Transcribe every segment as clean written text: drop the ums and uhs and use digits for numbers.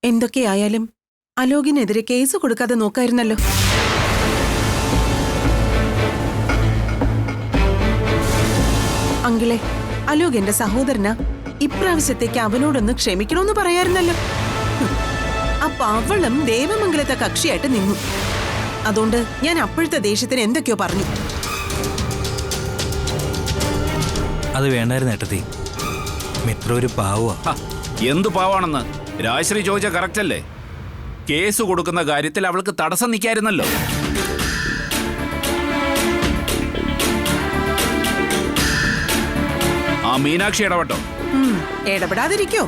എന്തൊക്കെയായാലും അലോകിനെതിരെ കേസ് കൊടുക്കാതെ നോക്കായിരുന്നല്ലോ. അങ്കിളെ, അലോക് എന്റെ സഹോദരനാ. ഇപ്രാവശ്യത്തേക്ക് അവനോടൊന്ന് ക്ഷമിക്കണമെന്ന് പറയായിരുന്നല്ലോ. അപ്പൊ അവളും ദേവമംഗലത്തെ കക്ഷിയായിട്ട് നിന്നു. അതുകൊണ്ട് ഞാൻ അപ്പോഴത്തെ ദേഷ്യത്തിന് എന്തൊക്കെയോ പറഞ്ഞു. അത് വേണ്ടായിരുന്നു ഏട്ടത്തി. മിത്ര ഒരു പാവാ. എന്തു പാവാണെന്ന് രാജശ്രീ ചോദിച്ച കറക്റ്റ് അല്ലേ? കേസ് കൊടുക്കുന്ന കാര്യത്തിൽ അവൾക്ക് തടസ്സം നിൽക്കായിരുന്നല്ലോ. ആ മീനാക്ഷി ഇടപെട്ടോ? ഇടപെടാതിരിക്കോ?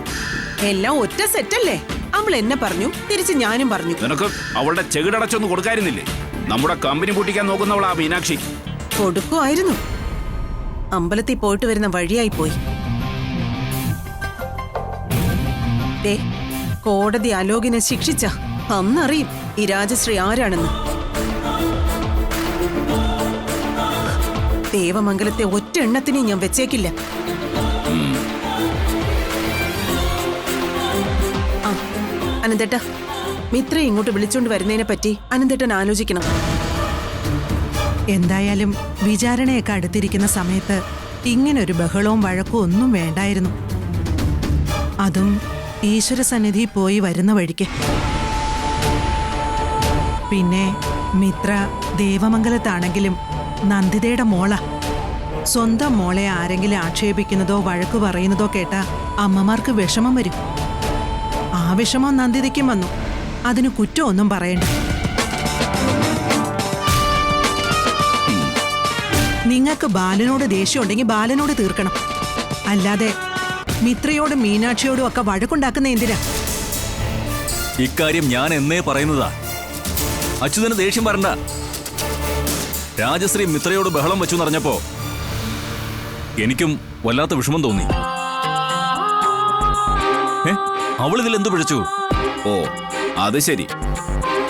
എല്ലാം ഒറ്റ സെറ്റല്ലേ? അവൾ എന്നെ പറഞ്ഞു, തിരിച്ച് ഞാനും പറഞ്ഞു. നിനക്ക് അവളുടെ ചെകിടടച്ചൊന്ന് കൊടുക്കായിരുന്നില്ലേ? നമ്മുടെ കമ്പനി പൂട്ടിക്കാൻ നോക്കുന്നവളാ മീനാക്ഷി. കൊടുക്കുമായിരുന്നു. അമ്പലത്തിൽ പോയിട്ട് വരുന്ന വഴിയായി പോയി. കോടതി അലോകിനെ ശിക്ഷിച്ച അന്നറിയും ഈ രാജശ്രീ ആരാണെന്ന്. ദേവമംഗലത്തെ ഒറ്റ എണ്ണത്തിനെ ഞാൻ വെച്ചേക്കില്ല. അനന്തേട്ടാ, മിത്ര ഇങ്ങോട്ട് വിളിച്ചോണ്ട് വരുന്നതിനെ പറ്റി അനന്തേട്ടൻ ആലോചിക്കണം. എന്തായാലും വിചാരണയൊക്കെ അടുത്തിരിക്കുന്ന സമയത്ത് ഇങ്ങനൊരു ബഹളവും വഴക്കവും ഒന്നും വേണ്ടായിരുന്നു. അതും ഈശ്വര സന്നിധി പോയി വരുന്ന വഴിക്ക്. പിന്നെ മിത്ര ദേവമംഗലത്താണെങ്കിലും നന്ദിതയുടെ മോള. സ്വന്തം മോളെ ആരെങ്കിലും ആക്ഷേപിക്കുന്നതോ വഴക്കു പറയുന്നതോ കേട്ടാ അമ്മമാർക്ക് വിഷമം വരും. ആ വിഷമം നന്ദിതയ്ക്കും വന്നു. അതിന് കുറ്റമൊന്നും പറയണ്ട. നിങ്ങൾക്ക് ബാലനോട് ദേഷ്യം ഉണ്ടെങ്കിൽ ബാലനോട് തീർക്കണം. അല്ലാതെ മിത്രയോടും മീനാക്ഷിയോടും ഒക്കെ വഴക്കുണ്ടാക്കുന്ന എന്തിനാ? ഇക്കാര്യം ഞാൻ എന്നേ പറയുന്നതാ. അച്യുതന് ദേഷ്യം വരണ്ട. രാജശ്രീ മിത്രയോട് ബഹളം വെച്ചു പറഞ്ഞപ്പോ എനിക്കും വല്ലാത്ത വിഷമം തോന്നി. അവളിതിൽ എന്തു പിഴച്ചു? ഓ, അത് ശരി.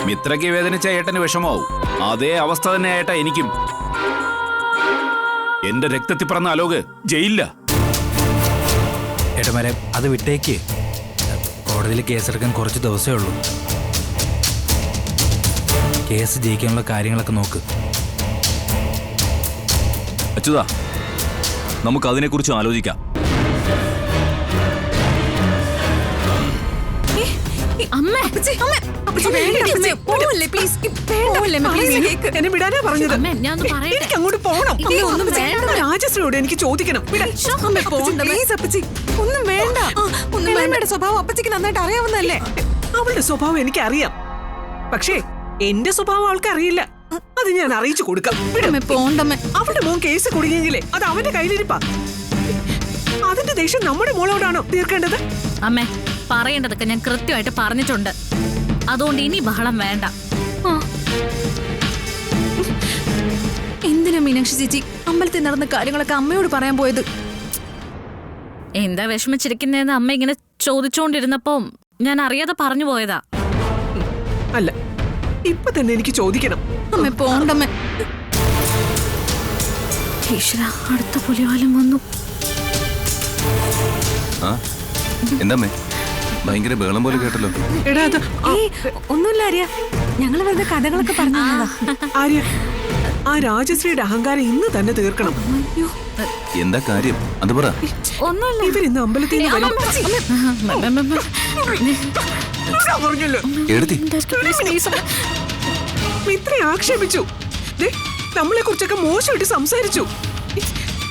മിത്രയ്ക്ക് വേദനിച്ച ഏട്ടന് വിഷമാവും. അതേ അവസ്ഥ തന്നെ ഏട്ടാ എനിക്കും. എന്റെ രക്തത്തിൽ പറഞ്ഞ അലോക് ജയിലില്ല. ഏട്ടന്മാരെ, അത് വിട്ടേക്ക്. കോടതിയിൽ കേസെടുക്കാൻ കുറച്ച് ദിവസമേ ഉള്ളൂ. കേസ് ജയിക്കാനുള്ള കാര്യങ്ങളൊക്കെ നോക്ക്. അച്യുതാ, നമുക്ക് അതിനെക്കുറിച്ച് ആലോചിക്കാം. അങ്ങോട്ട് പോകണം. രാജശ്രീയോട് എനിക്ക് ചോദിക്കണം. ഒന്നും വേണ്ട. അമ്മയുടെ സ്വഭാവം അപ്പച്ചിക്ക് നന്നായിട്ട് അറിയാവുന്നതല്ലേ? അവളുടെ സ്വഭാവം എനിക്ക് അറിയാം. പക്ഷേ എന്റെ സ്വഭാവം അവൾക്ക് അറിയില്ല. അത് ഞാൻ അറിയിച്ചു കൊടുക്കാം. അവളുടെ മോൻ കേസ് കുടുങ്ങിയെങ്കിലേ അത് അവന്റെ കയ്യിലിരിപ്പാ. അതിന്റെ ദേഷ്യം നമ്മുടെ മോളോടാണോ തീർക്കേണ്ടത്? അമ്മേ, പറയേണ്ടതൊക്കെ ഞാൻ കൃത്യമായിട്ട് പറഞ്ഞിട്ടുണ്ട്. അതുകൊണ്ട് ഇനി ബഹളം വേണ്ട. എന്തിനാ മീനാക്ഷി ചേച്ചി അമ്പലത്തിൽ നടന്ന കാര്യങ്ങളൊക്കെ അമ്മയോട് പറയാൻ പോയത്? എന്താ വിഷമിച്ചിരിക്കുന്നതെന്ന് അമ്മ ഇങ്ങനെ ചോദിച്ചോണ്ടിരുന്നപ്പോ ഞാൻ അറിയാതെ പറഞ്ഞു പോയതാ. അല്ല, ഇപ്പൊ തന്നെ എനിക്ക് ചോദിക്കണം. അമ്മ പോണ്ടമ്മ. ഈശ്വര, അടുത്ത പുലിവാലം വന്നു. എന്താമ്മേ, ഭയങ്കര ബഹളം പോലെ കേട്ടല്ലോ. ഒന്നുമില്ല ആര്യ, ഞങ്ങള് വെറുതെ കഥകളൊക്കെ പറഞ്ഞു. ആര്യ, ആ രാജശ്രീയുടെ അഹങ്കാരം ഇന്ന് തന്നെ തീർക്കണം. എന്താ കാര്യം അത് പറ. ഒന്നുമില്ല. ഇവരിന്ന് അമ്പലത്തിൽ നിന്ന് മിത്ര ആക്ഷേപിച്ചു. നമ്മളെ കുറിച്ചൊക്കെ മോശമായിട്ട് സംസാരിച്ചു.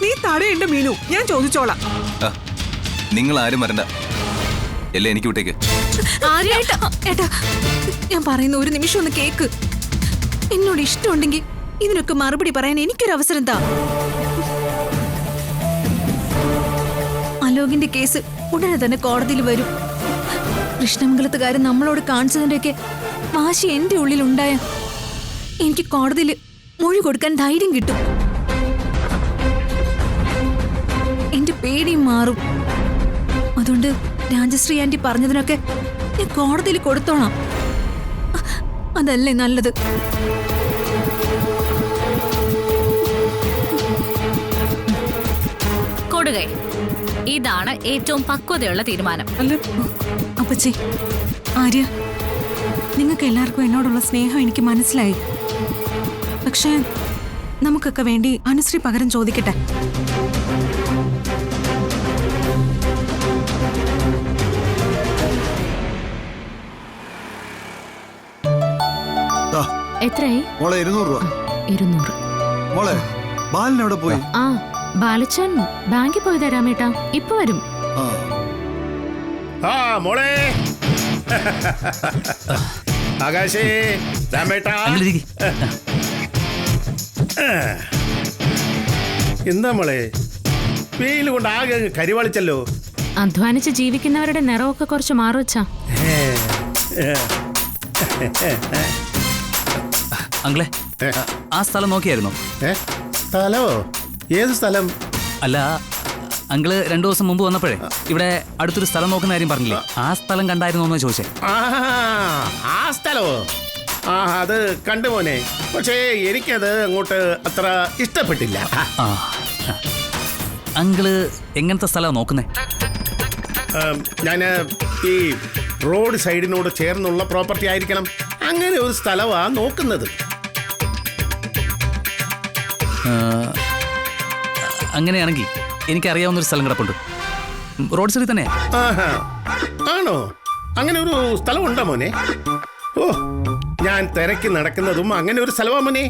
നീ തടയേണ്ട മീനു, ഞാൻ ചോദിച്ചോളാം. നിങ്ങൾ ആരും വരണ്ട. എല്ലാം എനിക്ക് വിട്ടേക്ക്. ഏട്ടാ, ഞാൻ പറയുന്ന ഒരു നിമിഷം ഒന്ന് കേക്ക്. എന്നോട് ഇഷ്ടമുണ്ടെങ്കിൽ ഇതിനൊക്കെ മറുപടി പറയാൻ എനിക്കൊരു അവസരം താ. അലോകിന്റെ കേസ് ഉടനെ തന്നെ കോടതിയിൽ വരും. കൃഷ്ണമംഗലത്തുകാരൻ നമ്മളോട് കാണിച്ചതിന്റെയൊക്കെ വാശി എന്റെ ഉള്ളിൽ ഉണ്ടായ എനിക്ക് കോടതിയിൽ മൊഴി കൊടുക്കാൻ ധൈര്യം കിട്ടും. എന്റെ പേടിയും മാറും. അതുകൊണ്ട് രാജശ്രീ ആന്റി പറഞ്ഞതിനൊക്കെ ഞാൻ കോടതിയിൽ കൊടുത്തോളാം. അതല്ലേ നല്ലത്? കൊടുകൈ, ഇതാണ് ഏറ്റവും പക്വതയുള്ള തീരുമാനം. അല്ല അപ്പച്ചി, ആര്യ, നിങ്ങൾക്ക് എല്ലാവർക്കും എന്നോടുള്ള സ്നേഹം എനിക്ക് മനസ്സിലായി. പക്ഷേ നമുക്കൊക്കെ വേണ്ടി അനുശ്രീ പകരം ചോദിക്കട്ടെ. എത്രയായി? മോളെ 200 രൂപ. 200. മോളെ ബാലൻ എവിടെ പോയി? ആ, ബാലച്ചൻ ബാങ്കിൽ പോയി തരാമേട്ടാ, ഇപ്പൊ വരും. ആ മോളെ ആകാശേ രാമേട്ടാ. എന്താ മോളെ വെയിൽ കൊണ്ട് ആകെ കരിവാളിച്ചല്ലോ. അധ്വാനിച്ച് ജീവിക്കുന്നവരുടെ നിറമൊക്കെ കുറച്ച് മാറുവച്ചാ. അങ്കിളെ, ആ സ്ഥലം നോക്കിയായിരുന്നോ? സ്ഥലോ? ഏത് സ്ഥലം? അല്ല, അങ്കിള് 2 ദിവസം മുമ്പ് വന്നപ്പോഴേ ഇവിടെ അടുത്തൊരു സ്ഥലം നോക്കുന്ന കാര്യം പറഞ്ഞില്ലേ, ആ സ്ഥലം കണ്ടായിരുന്നോ എന്ന് ചോദിച്ചേ. ആ സ്ഥലമോ? ആ, അത് കണ്ടു മോനെ. പക്ഷേ എനിക്കത് അങ്ങോട്ട് അത്ര ഇഷ്ടപ്പെട്ടില്ല. അങ്കിള് എങ്ങനത്തെ സ്ഥലമാണ് നോക്കുന്നേ? ഞാൻ ഈ റോഡ് സൈഡിനോട് ചേർന്നുള്ള പ്രോപ്പർട്ടി ആയിരിക്കണം, അങ്ങനെ ഒരു സ്ഥലമാണ് നോക്കുന്നത്. അങ്ങനെയാണെങ്കിൽ എനിക്കറിയാവുന്നൊരു സ്ഥലം കിടപ്പുണ്ട്, റോഡ് സൈഡിൽ തന്നെ. ആണോ? അങ്ങനെ ഒരു സ്ഥലം ഉണ്ടോ മോനെ? ഓ, ഞാൻ തിരക്കി നടക്കുന്നതും അങ്ങനെ ഒരു സ്ഥലമാ മോനെ.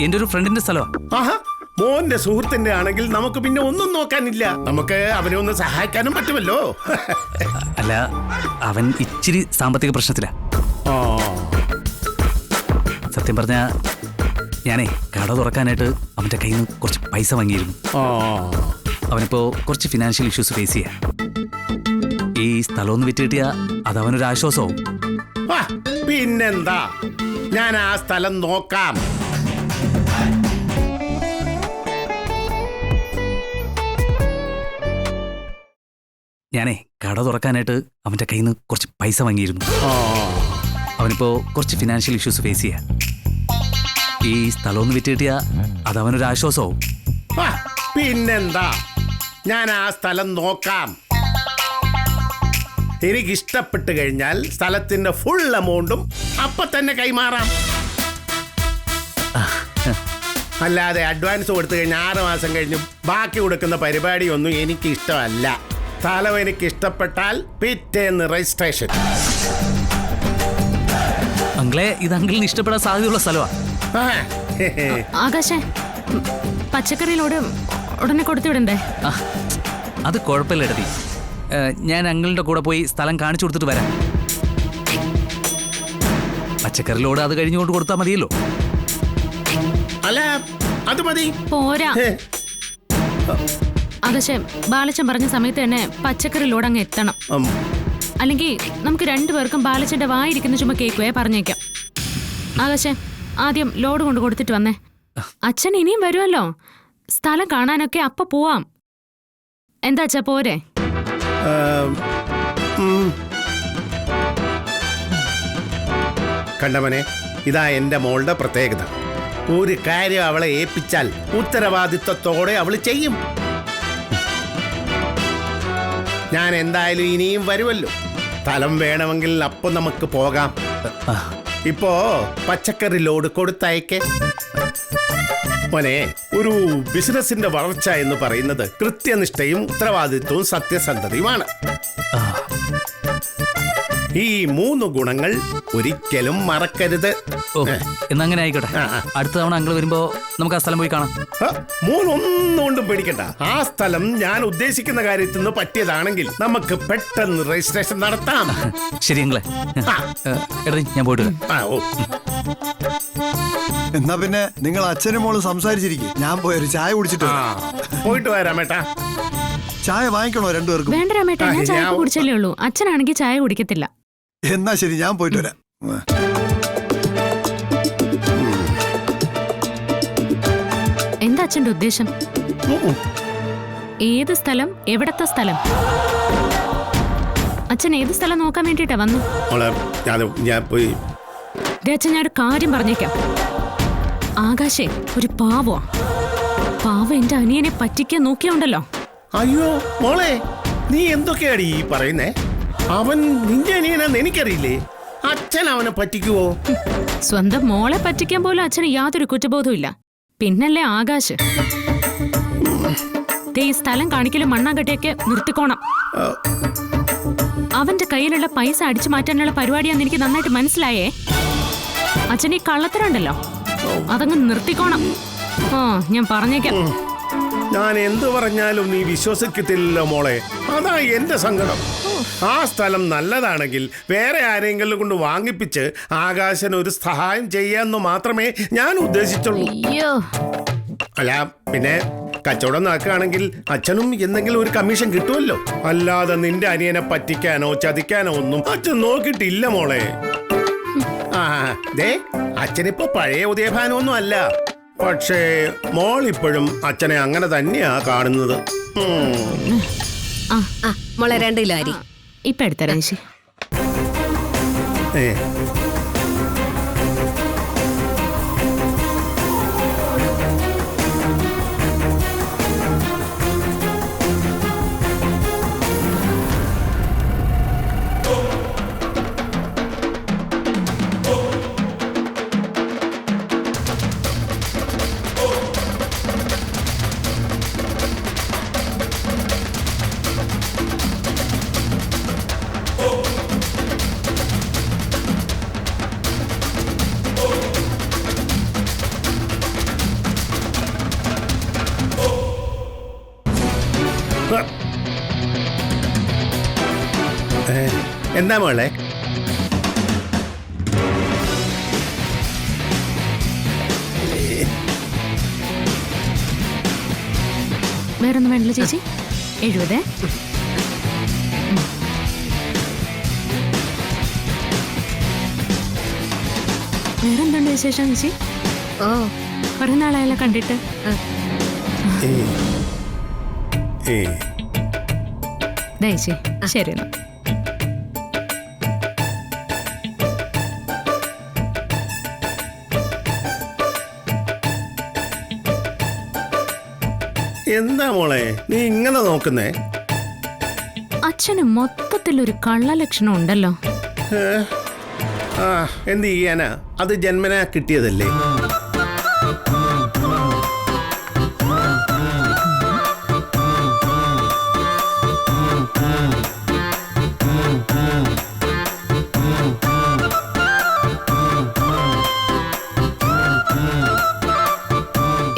എൻ്റെ ഒരു ഫ്രണ്ടിന്റെ സ്ഥലമാണ്. ആഹാ, മോന്റെ സുഹൃത്തിന്റെ ആണെങ്കിൽ നമുക്ക് പിന്നെ ഒന്നും നോക്കാനില്ല, നമുക്ക് അവനെ ഒന്ന് സഹായിക്കാനും പറ്റുമല്ലോ. അല്ല, അവൻ ഇച്ചിരി സാമ്പത്തിക പ്രശ്നത്തിലാ. സത്യം പറഞ്ഞ ഞാനേ കട തുറക്കാനായിട്ട് അവന്റെ കയ്യിൽ നിന്ന് കുറച്ച് പൈസ വാങ്ങിയിരുന്നു. അവനിപ്പോ കുറച്ച് ഫിനാൻഷ്യൽ ഇഷ്യൂസ് ഫേസ് ചെയ്യാം. ഈ സ്ഥലം ഒന്ന് വിറ്റ് കിട്ടിയാ അത് അവനൊരു ആശ്വാസവും. പിന്നെന്താ, ഞാൻ ആ സ്ഥലം നോക്കാം. ഞാനേ കട തുറക്കാനായിട്ട് അവന്റെ കയ്യിൽ നിന്ന് കുറച്ച് പൈസ വാങ്ങിയിരുന്നു. അവനിപ്പോ കുറച്ച് ഫിനാൻഷ്യൽ ഇഷ്യൂസ് ഫേസ് ചെയ്യാം. ഈ സ്ഥലം ഒന്ന് വിറ്റ് കിട്ടിയാ അത് അവനൊരു ആശ്വാസവും. പിന്നെന്താ, ഞാൻ ആ സ്ഥലം നോക്കാം. എനിക്ക് ഇഷ്ടപ്പെട്ട് കഴിഞ്ഞാൽ സ്ഥലത്തിന്റെ ഫുൾ എമൗണ്ടും അപ്പൊ തന്നെ കൈമാറാം. അല്ലാതെ അഡ്വാൻസ് കൊടുത്തു കഴിഞ്ഞാൽ 6 മാസം കഴിഞ്ഞ് ബാക്കി കൊടുക്കുന്ന പരിപാടിയൊന്നും എനിക്ക് ഇഷ്ടമല്ല. സ്ഥലം എനിക്ക് ഇഷ്ടപ്പെട്ടാൽ പിറ്റേന്ന് രജിസ്ട്രേഷൻ. അങ്കിളെ, ഇത് അങ്കിളിന് ഇഷ്ടപ്പെടാൻ സാധ്യതയുള്ള സ്ഥലമാണ്. ആകാശേ, പച്ചക്കറിയിലോട് ഉടനെ കൊടുത്തുവിടണ്ടേ? അത് കുഴപ്പമില്ല എടതി, ഞാൻ അങ്കിളിന്റെ കൂടെ പോയി സ്ഥലം കാണിച്ചു കൊടുത്തിട്ട് വരാം. പച്ചക്കറിയിലോട് അത് കഴിഞ്ഞുകൊണ്ട് കൊടുത്താൽ മതിയല്ലോ. അല്ല, അത് മതി. പോരാ ആകാശേ, ബാലച്ചൻ പറഞ്ഞ സമയത്ത് തന്നെ പച്ചക്കറിയിലോട് അങ്ങ് എത്തണം. അല്ലെങ്കിൽ നമുക്ക് 2 പേർക്കും ബാലച്ചന്റെ വായിരിക്കുന്ന ചുമ കേക്കുവേ പറഞ്ഞേക്കാം. ആകാശേ, ആദ്യം ലോഡ് കൊണ്ട് കൊടുത്തിട്ട് വന്നേ. അച്ഛൻ ഇനിയും വരുമല്ലോ, സ്ഥലം കാണാനൊക്കെ അപ്പ പോവാം. എന്താ അച്ഛാ, പോരെ? കണ്ടവനെ, ഇതാ എന്റെ മോളുടെ പ്രത്യേകത. ഒരു കാര്യം അവളെ ഏൽപ്പിച്ചാൽ ഉത്തരവാദിത്വത്തോടെ അവൾ ചെയ്യും. ഞാൻ എന്തായാലും ഇനിയും വരുമല്ലോ, സ്ഥലം വേണമെങ്കിൽ അപ്പം നമുക്ക് പോകാം. ഇപ്പോ പച്ചക്കറി ലോഡ് കൊടുത്തയക്കേ. മോനെ, ഒരു ബിസിനസിന്റെ വളർച്ച എന്ന് പറയുന്നത് കൃത്യനിഷ്ഠയും ഉത്തരവാദിത്വവും സത്യസന്ധതയുമാണ്. ഈ 3 ഗുണങ്ങൾ ഒരിക്കലും മറക്കരുത്. എന്നാ അങ്ങനെ ആയിക്കോട്ടെ. അടുത്ത തവണ അങ്കിൾ വരുമ്പോ നമുക്ക് ആ സ്ഥലം പോയി കാണാം. 3 ഒന്നുകൊണ്ടും പേടിക്കണ്ട. ആ സ്ഥലം ഞാൻ ഉദ്ദേശിക്കുന്ന കാര്യത്തിൽ നിന്ന് പറ്റിയതാണെങ്കിൽ നമുക്ക് പെട്ടെന്ന് രജിസ്ട്രേഷൻ നടത്താം. ശരി അങ്കിളെ, എടതി ഞാൻ പോയിട്ട് വരാം. എന്നാ പിന്നെ നിങ്ങൾ അച്ഛനും മോളും സംസാരിച്ചിരിക്കും, ഞാൻ പോയൊരു ചായ കുടിച്ചിട്ട് പോയിട്ട് വരാം ഏട്ടാ. ചായ വാങ്ങിക്കണോ 2 പേർക്കും? വേണ്ട രാമേട്ടാ, ഞാൻ ചായ കുടിച്ചല്ലേ ഉള്ളൂ. അച്ഛനാണെങ്കിൽ ചായ കുടിക്കത്തില്ല. എന്നാ ശരി, ഞാൻ പോയിട്ട് വരാം. എന്താ അച്ഛന്റെ ഉദ്ദേശം? ഏത് സ്ഥലം? എവിടത്തെ സ്ഥലം? അച്ഛൻ ഏത് സ്ഥലം നോക്കാൻ വേണ്ടിട്ടാ വന്നു? അച്ഛൻ, ഞാൻ ഒരു കാര്യം പറഞ്ഞേക്കാം. ആകാശേ ഒരു പാവോ. പാവം എന്റെ അനിയനെ പറ്റിക്കാൻ നോക്കിയുണ്ടല്ലോ. അയ്യോ മോളെ, നീ എന്തൊക്കെയാടി ഈ പറയുന്നേ? അവൻ നിന്റെ അനിയനാന്ന് എനിക്കറിയില്ലേ. അച്ഛൻ അവനെ പറ്റിക്കുവോ? സ്വന്തം മോളെ പറ്റിക്കാൻ പോലും അച്ഛന് യാതൊരു കുറ്റബോധവും ഇല്ല. പിന്നല്ലേ ആകാശ്. ഈ സ്ഥലം കാണിക്കലും മണ്ണാങ്കട്ടിയൊക്കെ നിർത്തിക്കോണം. അവന്റെ കയ്യിലുള്ള പൈസ അടിച്ചു മാറ്റാനുള്ള പരിപാടിയാന്ന് എനിക്ക് നന്നായിട്ട് മനസ്സിലായേ. അച്ഛൻ ഈ കള്ളത്തരണ്ടല്ലോ, അതങ്ങ് നിർത്തിക്കോണം. ഞാൻ പറഞ്ഞേക്കാം. ഞാൻ എന്തു പറഞ്ഞാലും നീ വിശ്വസിക്കത്തില്ലല്ലോ മോളെ. അതാ എന്റെ സങ്കടം. ആ സ്ഥലം നല്ലതാണെങ്കിൽ വേറെ ആരെങ്കിലും കൊണ്ട് വാങ്ങിപ്പിച്ച് ആകാശന് ഒരു സഹായം ചെയ്യാന്ന് മാത്രമേ ഞാൻ ഉദ്ദേശിച്ചുള്ളൂ. അയ്യോ, അല്ല പിന്നെ കച്ചവടം നടക്കുകയാണെങ്കിൽ അച്ഛനും എന്തെങ്കിലും ഒരു കമ്മീഷൻ കിട്ടുമല്ലോ. അല്ലാതെ നിന്റെ അനിയനെ പറ്റിക്കാനോ ചതിക്കാനോ ഒന്നും അച്ഛൻ നോക്കിയിട്ടില്ല മോളെ. ആ ദേ, അച്ഛനിപ്പോ പഴയ ഉദയഭാനൊന്നും അല്ല. പക്ഷേ മോൾ ഇപ്പോഴും അച്ഛനെ അങ്ങനെ തന്നെയാ കാണുന്നത്. മോളെ 2 കിലോ അരി ഇപ്പൊ എടുത്തരാം ചേച്ചി. എന്താ മോളെ? വേറൊന്നും വേണ്ടല്ലോ ചേച്ചി. 70. വേറെന്തുണ്ട് വിശേഷം ചേച്ചി? കുറെ നാളായല്ലോ കണ്ടിട്ട്. ചേച്ചി ശരി എന്നാ. എന്താ മോളെ നീ ഇങ്ങനെ നോക്കുന്നേ? അച്ഛന് മൊത്തത്തിലൊരു കള്ളലക്ഷണം ഉണ്ടല്ലോ. എന്ത് ചെയ്യാനാ, അത് ജന്മനാ കിട്ടിയതല്ലേ.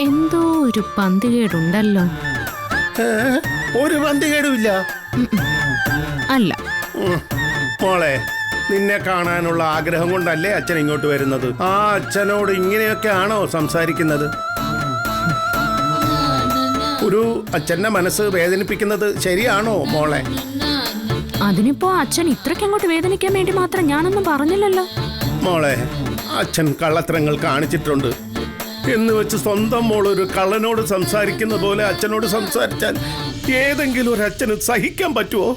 എന്തോ ഒരു പന്തികേടുണ്ടല്ലോ. ഒരു പന്തികേടുമില്ല. അല്ല മോളെ, നിന്നെ കാണാനുള്ള ആഗ്രഹം കൊണ്ടല്ലേ അച്ഛൻ ഇങ്ങോട്ട് വരുന്നത്. ആ അച്ഛനോട് ഇങ്ങനെയൊക്കെ ആണോ സംസാരിക്കുന്നത്? ഒരു അച്ഛന്റെ മനസ്സ് വേദനിപ്പിക്കുന്നത് ശരിയാണോ മോളെ? അതിനിപ്പോ അച്ഛൻ ഇത്രയ്ക്ക് അങ്ങോട്ട് വേദനിക്കാൻ വേണ്ടി മാത്രം ഞാനൊന്നും പറഞ്ഞില്ലല്ലോ. മോളെ, അച്ഛൻ കള്ളത്തരങ്ങൾ കാണിച്ചിട്ടുണ്ട് എന്ന് വെച്ച് സ്വന്തം മോളൊരു കള്ളനോട് സംസാരിക്കുന്ന പോലെ അച്ഛനോട് സംസാരിച്ചാൽ ഏതെങ്കിലും ഒരു അച്ഛന് സഹിക്കാൻ പറ്റുമോ?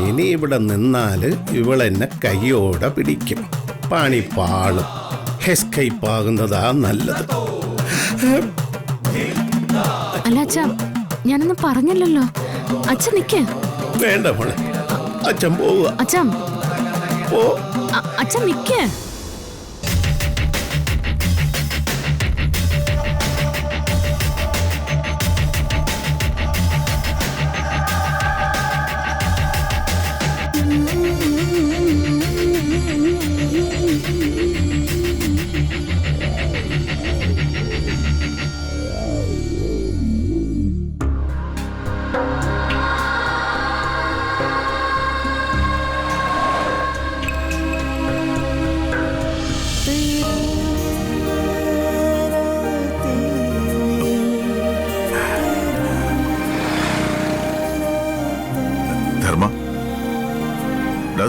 ഇനി ഇവിടെ നിന്നാല് ഇവളെന്നെ കൈയോടെ പിടിക്കും. പണിപ്പാളും. എസ്കേപ്പ് ആകുന്നതാ നല്ലത്. അല്ല അച്ഛാ, ഞാനൊന്നും പറഞ്ഞില്ലല്ലോ. അച്ഛൻ നിക്ക്. വേണ്ട മോളെ, അച്ഛൻ പോവുക. അച്ഛാ, ഓ അച്ഛൻ നിക്ക്.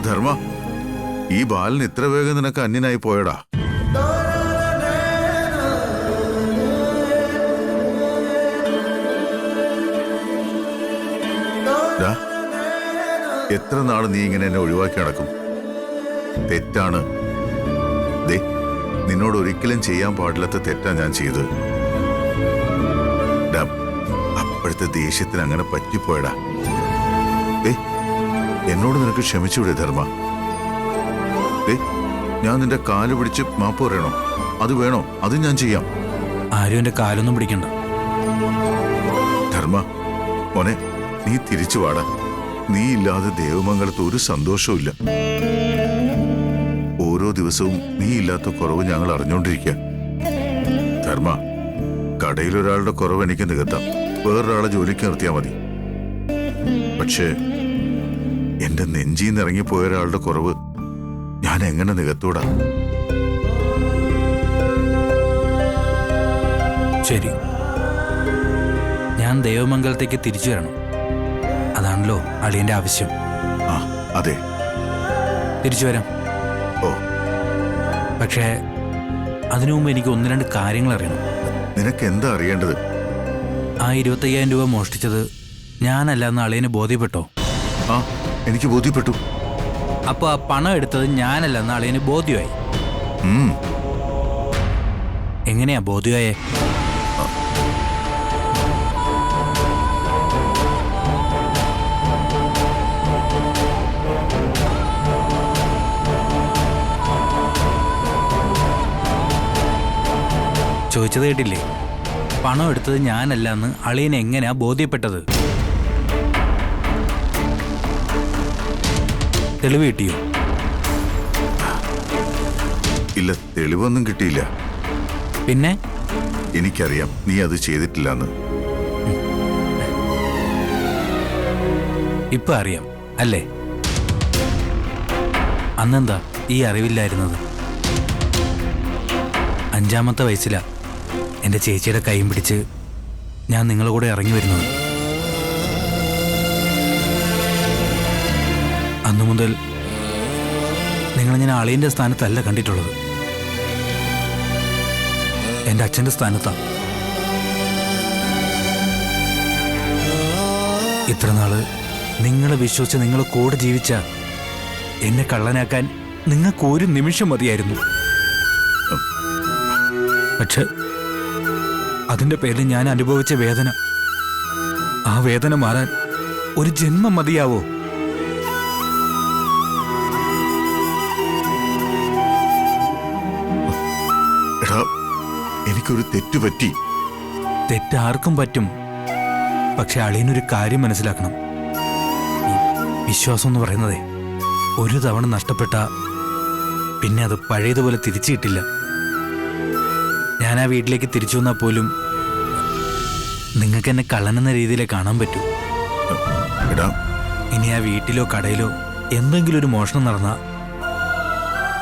ധർമ്മ, ഈ ബാലൻ ഇത്ര വേഗം നിനക്ക് അന്യനായി പോയടാ. എത്ര നാള് നീ ഇങ്ങനെ എന്നെ ഒഴിവാക്കി നടക്കും? തെറ്റാണ്. ദേ, നിന്നോട് ഒരിക്കലും ചെയ്യാൻ പാടില്ലാത്ത തെറ്റാ ഞാൻ ചെയ്തത്. ഇപ്പോഴത്തെ ദേഷ്യത്തിന് അങ്ങനെ പറ്റിപ്പോയടാ. എന്നോട് നിനക്ക് ക്ഷമിച്ചൂടെ ധർമ്മ? ഞാൻ നിന്റെ കാല് പിടിച്ച് മാപ്പ് പറയണോ? അത് വേണോ? അത് ഞാൻ ചെയ്യാം. ആരും എന്റെ കാലൊന്നും പിടിക്കണ്ട. ധർമ്മ മോനെ, നീ തിരിച്ചു വാടാ. നീ ഇല്ലാതെ ദേവമംഗലത്ത് ഒരു സന്തോഷവും. ഓരോ ദിവസവും നീ ഇല്ലാത്ത കുറവ് ഞങ്ങൾ അറിഞ്ഞുകൊണ്ടിരിക്കുക. ധർമ്മ, കടയിലൊരാളുടെ കുറവ് എനിക്ക് നികത്താം, വേറൊരാളെ ജോലിക്ക് നിർത്തിയാൽ മതി. പക്ഷേ എന്റെ നെഞ്ചിന്ന് ഇറങ്ങിപ്പോയ ഒരാളുടെ കുറവ് ഞാൻ എങ്ങനെ നികത്തൂടാ? ശരി, ഞാൻ ദേവമംഗലത്തേക്ക് തിരിച്ചു വരണം. അതാണല്ലോ അളിയന്റെ ആവശ്യം. ആ അതെ, തിരിച്ചു വരാം. ഓ, പക്ഷേ അതിനു മുമ്പ് എനിക്ക് 1-2 കാര്യങ്ങൾ അറിയണം. നിനക്ക് എന്താ അറിയേണ്ടത്? ആ 25,000 രൂപ മോഷ്ടിച്ചത് ഞാനല്ല എന്ന് അളിയന് ബോധ്യപ്പെട്ടോ? ആ, എനിക്ക് ബോധ്യപ്പെട്ടു. അപ്പൊ ആ പണം എടുത്തത് ഞാനല്ല എന്ന് അളിയന് ബോധ്യമായി. എങ്ങനെയാ ബോധ്യമായേ? ചോദിച്ചത് കേട്ടില്ലേ? പണം എടുത്തത് ഞാനല്ല എന്ന് അളിയന് എങ്ങനെയാ ബോധ്യപ്പെട്ടത്? തെളിവ് കിട്ടിയോ? ഇല്ല, തെളിവൊന്നും കിട്ടിയില്ല. പിന്നെ എനിക്കറിയാം നീ അത് ചെയ്തിട്ടില്ലെന്ന്. ഇപ്പൊ അറിയാം അല്ലേ? അന്നെന്താ ഈ അറിവില്ലായിരുന്നത്? 5-ാമത്തെ വയസ്സിലാ എൻ്റെ ചേച്ചിയുടെ കൈയും പിടിച്ച് ഞാൻ നിങ്ങളുടെ കൂടെ ഇറങ്ങി വരുന്നത്. അന്നു മുതൽ നിങ്ങളെ ഞാൻ അളിയൻ്റെ സ്ഥാനത്തല്ല കണ്ടിട്ടുള്ളത്, എൻ്റെ അച്ഛൻ്റെ സ്ഥാനത്താണ്. ഇത്ര നാള് നിങ്ങളെ വിശ്വസിച്ച് നിങ്ങളെ കൂടെ ജീവിച്ച എന്നെ കള്ളനാക്കാൻ നിങ്ങൾക്ക് ഒരു നിമിഷം മതിയായിരുന്നു. പക്ഷെ അതിൻ്റെ പേരിൽ ഞാൻ അനുഭവിച്ച വേദന, ആ വേദന മാറാൻ ഒരു ജന്മം മതിയാവോ? എടാ, എനിക്കൊരു തെറ്റ് പറ്റി. തെറ്റ് ആർക്കും പറ്റും. പക്ഷെ അളിയനൊരു കാര്യം മനസ്സിലാക്കണം. ഈ വിശ്വാസം എന്ന് പറയുന്നതേ ഒരു തവണ നഷ്ടപ്പെട്ട പിന്നെ അത് പഴയതുപോലെ തിരിച്ചു കിട്ടില്ല. ഞാൻ ആ വീട്ടിലേക്ക് തിരിച്ചു വന്നാൽ പോലും നിങ്ങൾക്ക് എന്നെ കള്ളനെന്ന രീതിയിലേ കാണാൻ പറ്റൂ. ഇനി ആ വീട്ടിലോ കടയിലോ എന്തെങ്കിലും ഒരു മോഷണം നടന്നാൽ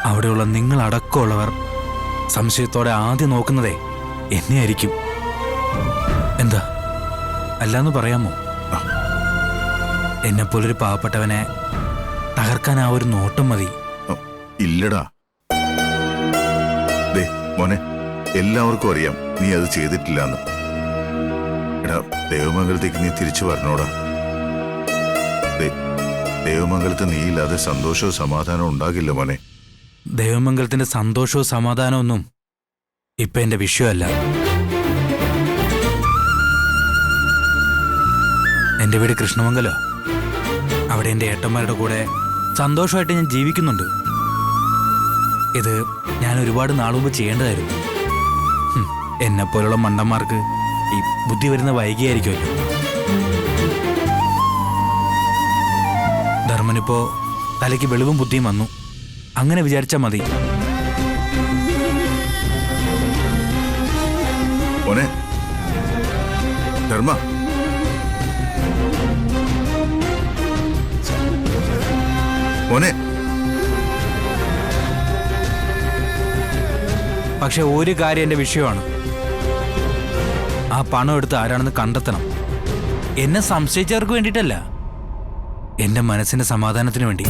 അവിടെയുള്ള നിങ്ങളടക്കമുള്ളവർ സംശയത്തോടെ ആദ്യം നോക്കുന്നതേ എന്നെ ആയിരിക്കും. എന്താ അല്ലാന്ന് പറയാമോ? എന്നെപ്പോലൊരു പാവപ്പെട്ടവനെ തകർക്കാൻ ആ ഒരു നോട്ടം മതി. ഇല്ലടാ മോനെ, എല്ലാവർക്കും അറിയാം നീ അത് ചെയ്തിട്ടില്ലെന്ന്. എടാ, ദേവമംഗലത്തേക്ക് നീ തിരിച്ചു വരണോടാ. ദേവമംഗലത്ത് നീ ഇല്ലാതെ സന്തോഷവും സമാധാനവും ഉണ്ടാകില്ല മോനെ. ദേവമംഗലത്തിന്റെ സന്തോഷവും സമാധാനവും ഒന്നും ഇപ്പൊ എന്റെ വിഷയമല്ല. എന്റെ വീട് കൃഷ്ണമംഗലോ. അവിടെ എന്റെ ഏട്ടന്മാരുടെ കൂടെ സന്തോഷമായിട്ട് ഞാൻ ജീവിക്കുന്നുണ്ട്. ഇത് ഞാൻ ഒരുപാട് നാളുമുമ്പ് ചെയ്യേണ്ടതായിരുന്നു. എന്നെപ്പോലുള്ള മണ്ടന്മാർക്ക് ഈ ബുദ്ധി വരുന്ന വൈകിയായിരിക്കുമല്ലോ. ധർമ്മനിപ്പോ തലയ്ക്ക് വെളിവും ബുദ്ധിയും വന്നു. അങ്ങനെ വിചാരിച്ചാൽ മതി. മോനെ ധർമ്മ, മോനെ. പക്ഷെ ഒരു കാര്യം എന്റെ വിഷയമാണ്. ആ പണം എടുത്ത് ആരാണെന്ന് കണ്ടെത്തണം. എന്നെ സംശയിച്ചവർക്ക് വേണ്ടിയിട്ടല്ല, എന്റെ മനസ്സിന്റെ സമാധാനത്തിന് വേണ്ടി.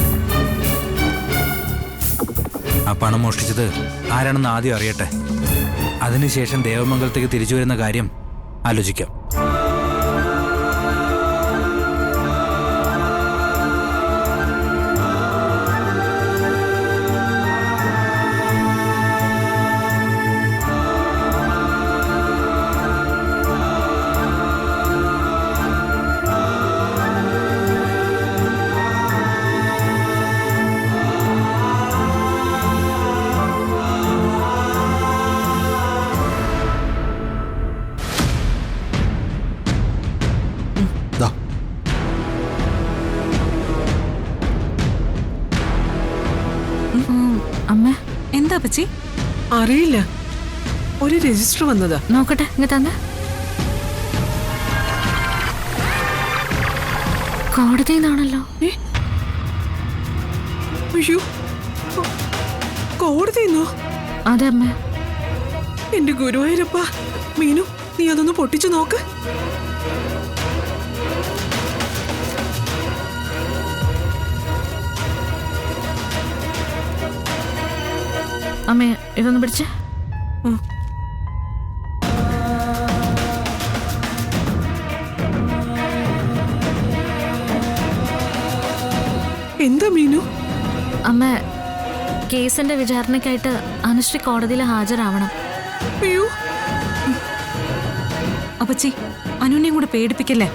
ആ പണം മോഷ്ടിച്ചത് ആരാണെന്ന് ആദ്യം അറിയട്ടെ. അതിനുശേഷം ദേവമംഗലത്തേക്ക് തിരിച്ചു വരുന്ന കാര്യം ആലോചിക്കാം. അറിയില്ല, ഒരു രജിസ്റ്റർ വന്നതാ. നോക്കട്ടെ, ഇങ്ങ തന്നെ. കോടതിയിൽ നിന്നാണല്ലോ. അയ്യോ, കോടതിന്നോ? അതെ അമ്മ. എന്റെ ഗുരുവായൂരപ്പ. മീനു, നീ അതൊന്ന് പൊട്ടിച്ചു നോക്ക്. അമ്മേ, ഇതൊന്ന് പിടിച്ചേ. എന്താ മീനു? അമ്മ, കേസിന്റെ വിചാരണയ്ക്കായിട്ട് അനുശ്രീ കോടതിയിൽ ഹാജരാവണം. അയ്യോ, അപ്പച്ചി, അനുവിനെയും കൂടെ പേടിപ്പിക്കല്ലേ.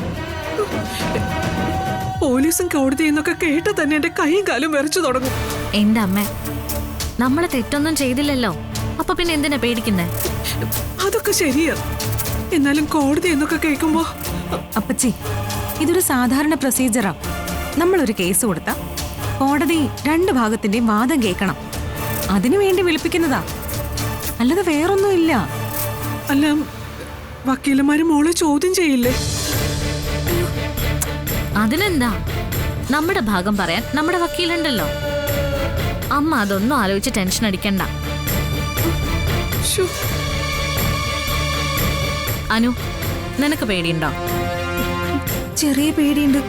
പോലീസും കോടതി എന്നൊക്കെ കേട്ട തന്നെ എന്റെ കൈയും കാലും വിറച്ചു തുടങ്ങും. എന്റെ അമ്മ, നമ്മളെ തെറ്റൊന്നും ചെയ്തില്ലല്ലോ, അപ്പൊ പിന്നെ എന്തിനാ പേടിക്കുന്നേ? അതൊക്കെ ശരിയാ, എന്നാലും കോടതി എന്നൊക്കെ കേൾക്കുമ്പോ. അപ്പച്ചി, ഇതൊരു സാധാരണ പ്രൊസീജിയറാ. നമ്മളൊരു കേസ് കൊടുത്ത കോടതി രണ്ട് ഭാഗത്തിന്റെയും വാദം കേൾക്കണം. അതിനു വേണ്ടി വിളിപ്പിക്കുന്നതാ, അല്ലാതെ വേറൊന്നുമില്ല. അല്ല, വക്കീലന്മാര് മോളെ ചോദ്യം ചെയ്യില്ലേ? അതിനെന്താ, നമ്മുടെ ഭാഗം പറയാൻ നമ്മുടെ വക്കീലുണ്ടല്ലോ. അമ്മ അതൊന്നും ആലോചിച്ച് ടെൻഷൻ അടിക്കണ്ട. ശ്ശോ, അനു, നിനക്ക് പേടിയുണ്ടോ? ചെറിയ പേടിയുണ്ട്.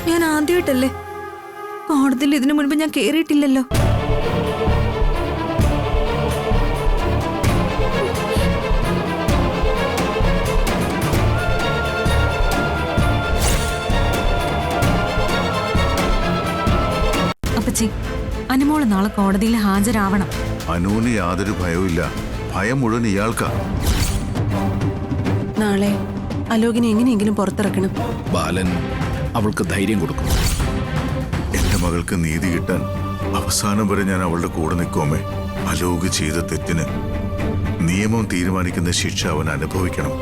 ഞാൻ ആദ്യമായിട്ടല്ലേ കോടതിയിൽ, ഇതിനു മുൻപ് ഞാൻ കേറിയിട്ടില്ലല്ലോ. അപ്പച്ചി, അനുമോള് നാളെ കോടതിയിൽ ഹാജരാവണം. അനുവിന് യാതൊരു ഭയവുമില്ല. ഭയം മുഴുവൻ ഇയാൾക്കാ. നാളെ അലോകിനെ എങ്ങനെയെങ്കിലും പുറത്തിറക്കണം. ബാലൻ അവൾക്ക് ധൈര്യം കൊടുക്കും. എന്റെ മകൾക്ക് നീതി കിട്ടാൻ അവസാനം വരെ ഞാൻ അവളുടെ കൂടെ നിൽക്കുമേ. അലോക് ചെയ്ത തെറ്റിന് നിയമം തീരുമാനിക്കുന്ന ശിക്ഷ അവൻ അനുഭവിക്കണം.